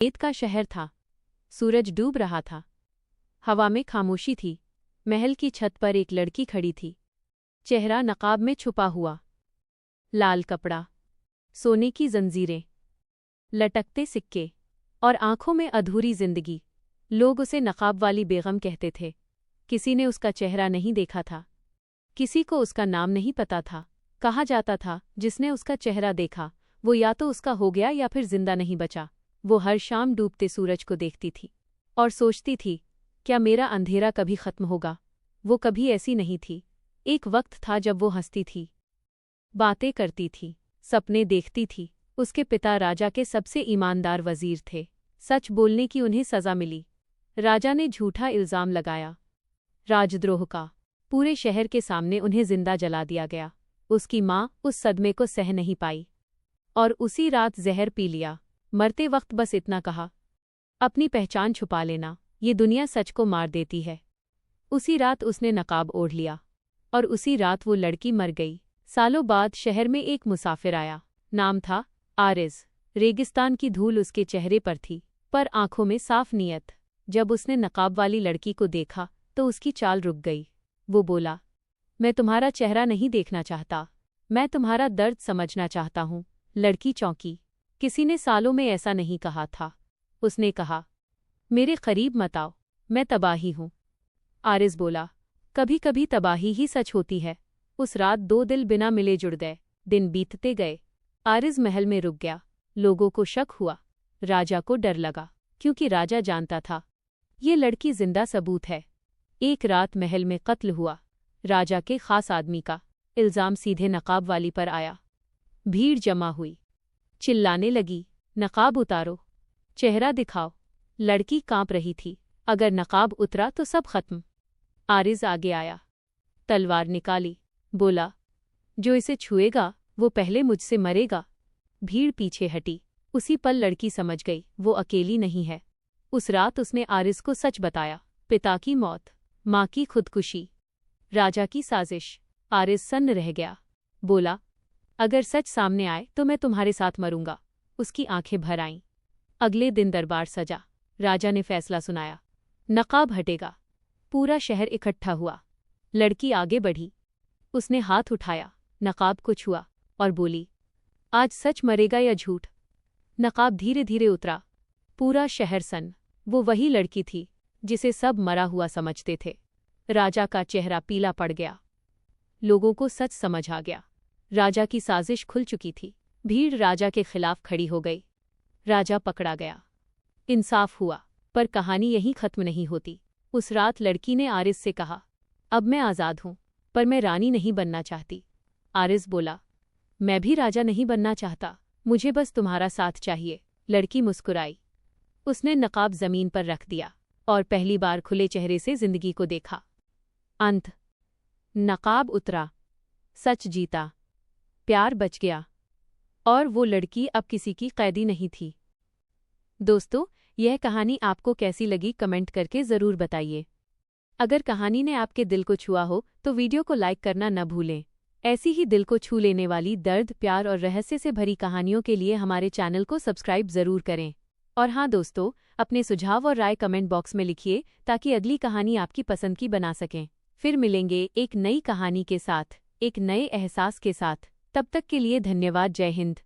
रेत का शहर था। सूरज डूब रहा था। हवा में खामोशी थी। महल की छत पर एक लड़की खड़ी थी। चेहरा नकाब में छुपा हुआ। लाल कपड़ा, सोने की जंजीरें, लटकते सिक्के और आंखों में अधूरी जिंदगी। लोग उसे नकाब वाली बेगम कहते थे। किसी ने उसका चेहरा नहीं देखा था। किसी को उसका नाम नहीं पता था। कहा जाता था, जिसने उसका चेहरा देखा वो या तो उसका हो गया या फिर जिंदा नहीं बचा। वो हर शाम डूबते सूरज को देखती थी और सोचती थी, क्या मेरा अंधेरा कभी खत्म होगा। वो कभी ऐसी नहीं थी। एक वक्त था जब वो हंसती थी, बातें करती थी, सपने देखती थी। उसके पिता राजा के सबसे ईमानदार वजीर थे। सच बोलने की उन्हें सजा मिली। राजा ने झूठा इल्जाम लगाया, राजद्रोह का। पूरे शहर के सामने उन्हें जिंदा जला दिया गया। उसकी माँ उस सदमे को सह नहीं पाई और उसी रात जहर पी लिया। मरते वक्त बस इतना कहा, अपनी पहचान छुपा लेना, ये दुनिया सच को मार देती है। उसी रात उसने नकाब ओढ़ लिया और उसी रात वो लड़की मर गई। सालों बाद शहर में एक मुसाफिर आया। नाम था आरिज। रेगिस्तान की धूल उसके चेहरे पर थी, पर आंखों में साफ नीयत। जब उसने नकाब वाली लड़की को देखा तो उसकी चाल रुक गई। वो बोला, मैं तुम्हारा चेहरा नहीं देखना चाहता, मैं तुम्हारा दर्द समझना चाहता हूँ। लड़की चौंकी। किसी ने सालों में ऐसा नहीं कहा था। उसने कहा, मेरे करीब मत आओ, मैं तबाही हूँ। आरिज बोला, कभी कभी तबाही ही सच होती है। उस रात दो दिल बिना मिले जुड़ गए। दिन बीतते गए। आरिज महल में रुक गया। लोगों को शक हुआ। राजा को डर लगा, क्योंकि राजा जानता था ये लड़की जिंदा सबूत है। एक रात महल में कत्ल हुआ। राजा के खास आदमी का। इल्जाम सीधे नकाब वाली पर आया। भीड़ जमा हुई, चिल्लाने लगी, नकाब उतारो, चेहरा दिखाओ। लड़की कांप रही थी। अगर नकाब उतरा तो सब खत्म। आरिज आगे आया, तलवार निकाली, बोला, जो इसे छुएगा वो पहले मुझसे मरेगा। भीड़ पीछे हटी। उसी पल लड़की समझ गई वो अकेली नहीं है। उस रात उसने आरिज को सच बताया। पिता की मौत, माँ की खुदकुशी, राजा की साजिश। आरिज सन्न रह गया। बोला, अगर सच सामने आए तो मैं तुम्हारे साथ मरूंगा। उसकी आंखें भर आईं। अगले दिन दरबार सजा। राजा ने फैसला सुनाया, नकाब हटेगा। पूरा शहर इकट्ठा हुआ। लड़की आगे बढ़ी। उसने हाथ उठाया, नकाब को छुआ और बोली, आज सच मरेगा या झूठ। नकाब धीरे धीरे उतरा। पूरा शहर सन्न। वो वही लड़की थी जिसे सब मरा हुआ समझते थे। राजा का चेहरा पीला पड़ गया। लोगों को सच समझ आ गया। राजा की साजिश खुल चुकी थी। भीड़ राजा के खिलाफ खड़ी हो गई। राजा पकड़ा गया। इंसाफ हुआ, पर कहानी यहीं खत्म नहीं होती। उस रात लड़की ने आरिज से कहा, अब मैं आज़ाद हूँ, पर मैं रानी नहीं बनना चाहती। आरिज बोला, मैं भी राजा नहीं बनना चाहता, मुझे बस तुम्हारा साथ चाहिए। लड़की मुस्कुराई। उसने नकाब जमीन पर रख दिया और पहली बार खुले चेहरे से जिंदगी को देखा। अंत। नकाब उतरा, सच जीता, प्यार बच गया और वो लड़की अब किसी की कैदी नहीं थी। दोस्तों, यह कहानी आपको कैसी लगी कमेंट करके ज़रूर बताइए। अगर कहानी ने आपके दिल को छुआ हो तो वीडियो को लाइक करना न भूलें। ऐसी ही दिल को छू लेने वाली दर्द, प्यार और रहस्य से भरी कहानियों के लिए हमारे चैनल को सब्सक्राइब ज़रूर करें। और हाँ दोस्तों, अपने सुझाव और राय कमेंट बॉक्स में लिखिए ताकि अगली कहानी आपकी पसंद की बना सकें। फिर मिलेंगे एक नई कहानी के साथ, एक नए एहसास के साथ। तब तक के लिए धन्यवाद। जय हिंद।